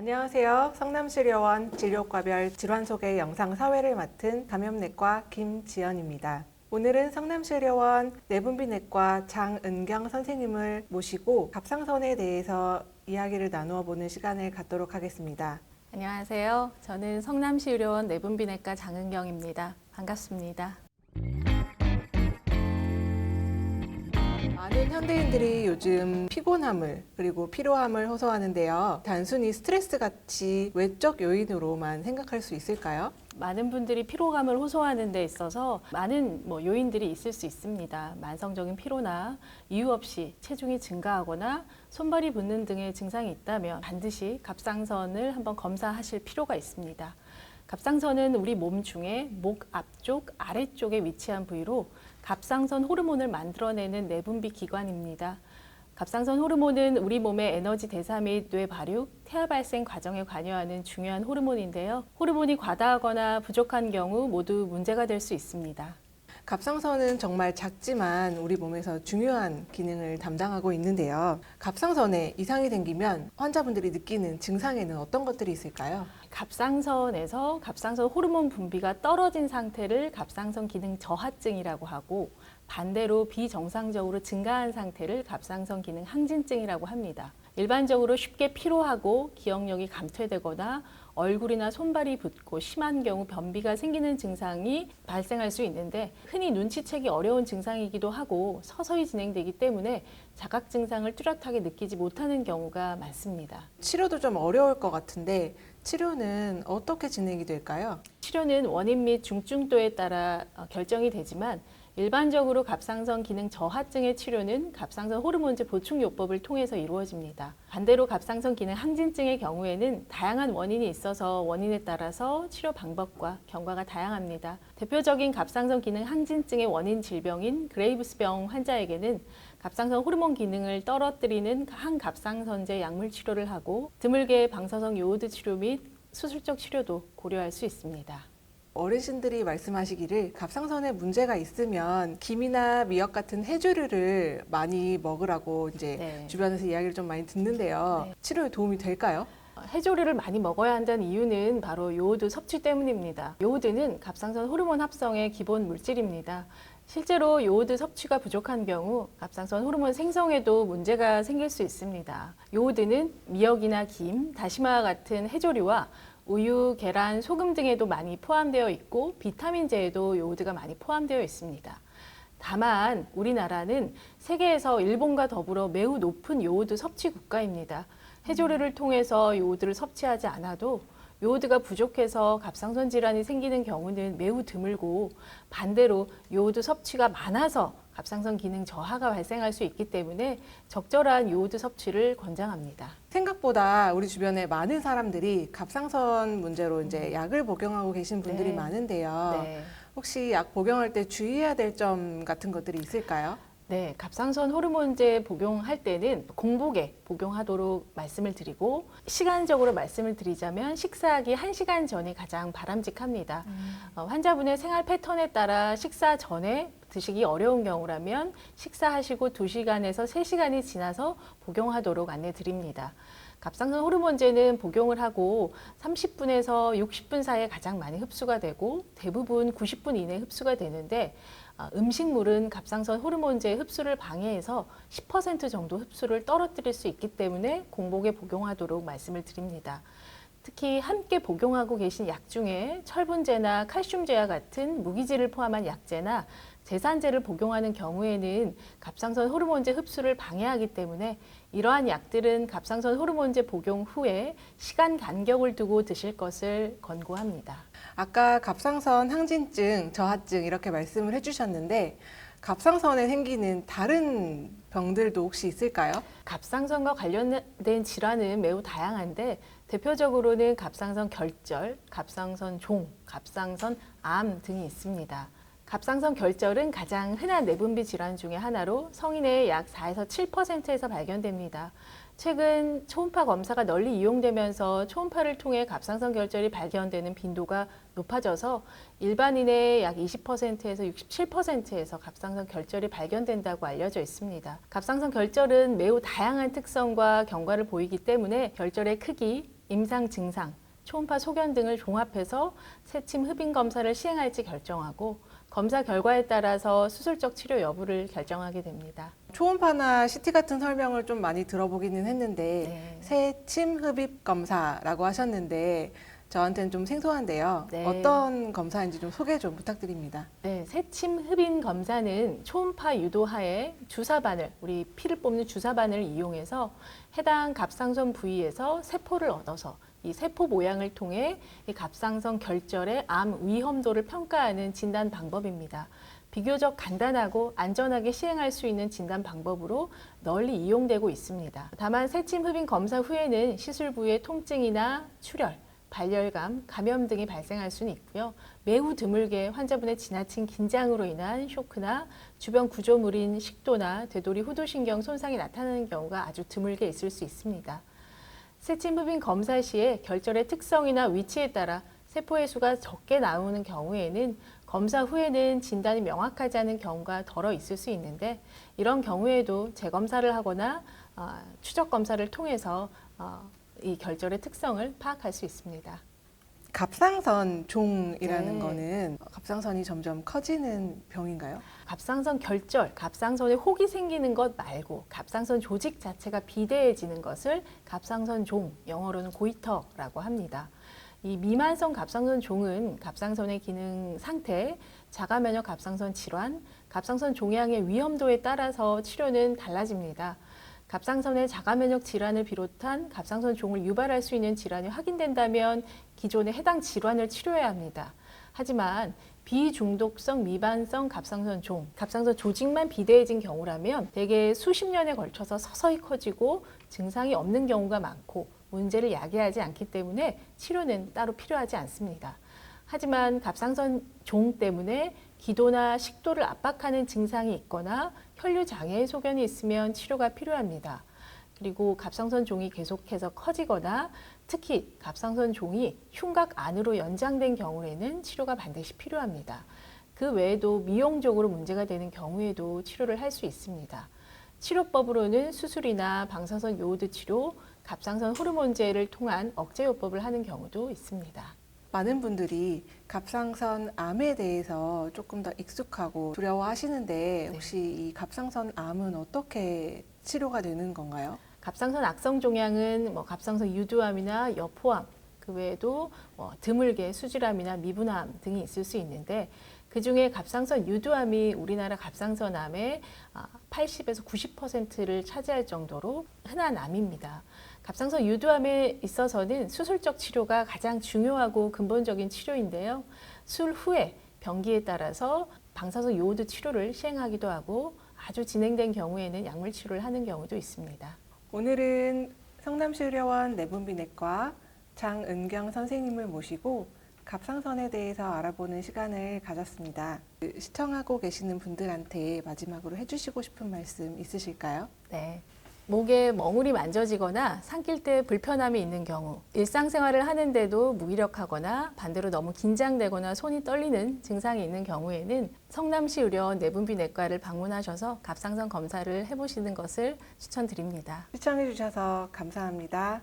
안녕하세요. 성남시의료원 진료과별 질환 소개 영상 사회를 맡은 감염내과 김지연입니다. 오늘은 성남시의료원 내분비내과 장은경 선생님을 모시고 갑상선에 대해서 이야기를 나누어 보는 시간을 갖도록 하겠습니다. 안녕하세요. 저는 성남시의료원 내분비내과 장은경입니다. 반갑습니다. 많은 현대인들이 요즘 피곤함을 그리고 피로함을 호소하는데요. 단순히 스트레스 같이 외적 요인으로만 생각할 수 있을까요? 많은 분들이 피로감을 호소하는 데 있어서 많은 요인들이 있을 수 있습니다. 만성적인 피로나 이유 없이 체중이 증가하거나 손발이 붓는 등의 증상이 있다면 반드시 갑상선을 한번 검사하실 필요가 있습니다. 갑상선은 우리 몸 중에 목 앞쪽, 아래쪽에 위치한 부위로 갑상선 호르몬을 만들어내는 내분비 기관입니다. 갑상선 호르몬은 우리 몸의 에너지 대사 및 뇌 발육, 태아 발생 과정에 관여하는 중요한 호르몬인데요. 호르몬이 과다하거나 부족한 경우 모두 문제가 될 수 있습니다. 갑상선은 정말 작지만 우리 몸에서 중요한 기능을 담당하고 있는데요. 갑상선에 이상이 생기면 환자분들이 느끼는 증상에는 어떤 것들이 있을까요? 갑상선에서 갑상선 호르몬 분비가 떨어진 상태를 갑상선 기능 저하증이라고 하고, 반대로 비정상적으로 증가한 상태를 갑상선 기능 항진증이라고 합니다. 일반적으로 쉽게 피로하고 기억력이 감퇴되거나 얼굴이나 손발이 붓고 심한 경우 변비가 생기는 증상이 발생할 수 있는데, 흔히 눈치채기 어려운 증상이기도 하고 서서히 진행되기 때문에 자각 증상을 뚜렷하게 느끼지 못하는 경우가 많습니다. 치료도 좀 어려울 것 같은데 치료는 어떻게 진행이 될까요? 치료는 원인 및 중증도에 따라 결정이 되지만, 일반적으로 갑상선 기능 저하증의 치료는 갑상선 호르몬제 보충요법을 통해서 이루어집니다. 반대로 갑상선 기능 항진증의 경우에는 다양한 원인이 있어서 원인에 따라서 치료 방법과 경과가 다양합니다. 대표적인 갑상선 기능 항진증의 원인 질병인 그레이브스병 환자에게는 갑상선 호르몬 기능을 떨어뜨리는 항갑상선제 약물 치료를 하고, 드물게 방사성 요오드 치료 및 수술적 치료도 고려할 수 있습니다. 어르신들이 말씀하시기를 갑상선에 문제가 있으면 김이나 미역 같은 해조류를 많이 먹으라고 이제 주변에서 이야기를 좀 많이 듣는데요. 치료에 도움이 될까요? 해조류를 많이 먹어야 한다는 이유는 바로 요오드 섭취 때문입니다. 요오드는 갑상선 호르몬 합성의 기본 물질입니다. 실제로 요오드 섭취가 부족한 경우 갑상선 호르몬 생성에도 문제가 생길 수 있습니다. 요오드는 미역이나 김, 다시마와 같은 해조류와 우유, 계란, 소금 등에도 많이 포함되어 있고, 비타민제에도 요오드가 많이 포함되어 있습니다. 다만 우리나라는 세계에서 일본과 더불어 매우 높은 요오드 섭취 국가입니다. 해조류를 통해서 요오드를 섭취하지 않아도 요오드가 부족해서 갑상선 질환이 생기는 경우는 매우 드물고, 반대로 요오드 섭취가 많아서 갑상선 기능 저하가 발생할 수 있기 때문에 적절한 요오드 섭취를 권장합니다. 생각보다 우리 주변에 많은 사람들이 갑상선 문제로 이제 약을 복용하고 계신 분들이 많은데요. 혹시 약 복용할 때 주의해야 될 점 같은 것들이 있을까요? 네, 갑상선 호르몬제 복용할 때는 공복에 복용하도록 말씀을 드리고, 시간적으로 말씀을 드리자면 식사하기 1시간 전이 가장 바람직합니다. 환자분의 생활 패턴에 따라 식사 전에 드시기 어려운 경우라면 식사하시고 2시간에서 3시간이 지나서 복용하도록 안내드립니다. 갑상선 호르몬제는 복용을 하고 30분에서 60분 사이에 가장 많이 흡수가 되고, 대부분 90분 이내에 흡수가 되는데, 음식물은 갑상선 호르몬제 흡수를 방해해서 10% 정도 흡수를 떨어뜨릴 수 있기 때문에 공복에 복용하도록 말씀을 드립니다. 특히 함께 복용하고 계신 약 중에 철분제나 칼슘제와 같은 무기질을 포함한 약제나 제산제를 복용하는 경우에는 갑상선 호르몬제 흡수를 방해하기 때문에 이러한 약들은 갑상선 호르몬제 복용 후에 시간 간격을 두고 드실 것을 권고합니다. 아까 갑상선 항진증, 저하증 이렇게 말씀을 해주셨는데 갑상선에 생기는 다른 병들도 혹시 있을까요? 갑상선과 관련된 질환은 매우 다양한데, 대표적으로는 갑상선 결절, 갑상선 종, 갑상선 암 등이 있습니다. 갑상선 결절은 가장 흔한 내분비 질환 중에 하나로 성인의 약 4에서 7%에서 발견됩니다. 최근 초음파 검사가 널리 이용되면서 초음파를 통해 갑상선 결절이 발견되는 빈도가 높아져서 일반인의 약 20%에서 67%에서 갑상선 결절이 발견된다고 알려져 있습니다. 갑상선 결절은 매우 다양한 특성과 경과를 보이기 때문에 결절의 크기, 임상 증상, 초음파 소견 등을 종합해서 새침 흡인 검사를 시행할지 결정하고 검사 결과에 따라서 수술적 치료 여부를 결정하게 됩니다. 초음파나 CT 같은 설명을 좀 많이 들어보기는 했는데 네. 새침 흡입 검사라고 하셨는데 저한테는 좀 생소한데요. 네. 어떤 검사인지 좀 소개 좀 부탁드립니다. 네, 새침 흡인 검사는 초음파 유도하에 주사바늘, 우리 피를 뽑는 주사바늘을 이용해서 해당 갑상선 부위에서 세포를 얻어서 이 세포 모양을 통해 이 갑상선 결절의 암 위험도를 평가하는 진단 방법입니다. 비교적 간단하고 안전하게 시행할 수 있는 진단 방법으로 널리 이용되고 있습니다. 다만 새침 흡인 검사 후에는 시술 부위의 통증이나 출혈, 발열감, 감염 등이 발생할 수는 있고요. 매우 드물게 환자분의 지나친 긴장으로 인한 쇼크나 주변 구조물인 식도나 되돌이 후두신경 손상이 나타나는 경우가 아주 드물게 있을 수 있습니다. 새침 흡인 검사 시에 결절의 특성이나 위치에 따라 세포의 수가 적게 나오는 경우에는 검사 후에는 진단이 명확하지 않은 경우가 덜어 있을 수 있는데 이런 경우에도 재검사를 하거나 추적 검사를 통해서 이 결절의 특성을 파악할 수 있습니다. 갑상선 종이라는 네. 거는 갑상선이 점점 커지는 병인가요? 갑상선 결절, 갑상선에 혹이 생기는 것 말고 갑상선 조직 자체가 비대해지는 것을 갑상선 종, 영어로는 고이터라고 합니다. 이 미만성 갑상선 종은 갑상선의 기능 상태, 자가면역 갑상선 질환, 갑상선 종양의 위험도에 따라서 치료는 달라집니다. 갑상선의 자가면역 질환을 비롯한 갑상선 종을 유발할 수 있는 질환이 확인된다면 기존의 해당 질환을 치료해야 합니다. 하지만 비중독성 미반성 갑상선 종, 갑상선 조직만 비대해진 경우라면 대개 수십 년에 걸쳐서 서서히 커지고 증상이 없는 경우가 많고 문제를 야기하지 않기 때문에 치료는 따로 필요하지 않습니다. 하지만 갑상선 종 때문에 기도나 식도를 압박하는 증상이 있거나 혈류 장애의 소견이 있으면 치료가 필요합니다. 그리고 갑상선 종이 계속해서 커지거나 특히 갑상선 종이 흉곽 안으로 연장된 경우에는 치료가 반드시 필요합니다. 그 외에도 미용적으로 문제가 되는 경우에도 치료를 할 수 있습니다. 치료법으로는 수술이나 방사선 요오드 치료, 갑상선 호르몬제를 통한 억제요법을 하는 경우도 있습니다. 많은 분들이 갑상선 암에 대해서 조금 더 익숙하고 두려워하시는데 혹시 이 갑상선 암은 어떻게 치료가 되는 건가요? 갑상선 악성 종양은 갑상선 유두암이나 여포암, 그 외에도 드물게 수질암이나 미분암 등이 있을 수 있는데 그 중에 갑상선 유두암이 우리나라 갑상선암의 80에서 90%를 차지할 정도로 흔한 암입니다. 갑상선 유두암에 있어서는 수술적 치료가 가장 중요하고 근본적인 치료인데요. 수술 후에 병기에 따라서 방사선 요오드 치료를 시행하기도 하고 아주 진행된 경우에는 약물 치료를 하는 경우도 있습니다. 오늘은 성남시의료원 내분비내과 장은경 선생님을 모시고 갑상선에 대해서 알아보는 시간을 가졌습니다. 시청하고 계시는 분들한테 마지막으로 해주시고 싶은 말씀 있으실까요? 네. 목에 멍울이 만져지거나 삼킬 때 불편함이 있는 경우, 일상생활을 하는데도 무기력하거나 반대로 너무 긴장되거나 손이 떨리는 증상이 있는 경우에는 성남시 의료원 내분비내과를 방문하셔서 갑상선 검사를 해보시는 것을 추천드립니다. 시청해주셔서 감사합니다.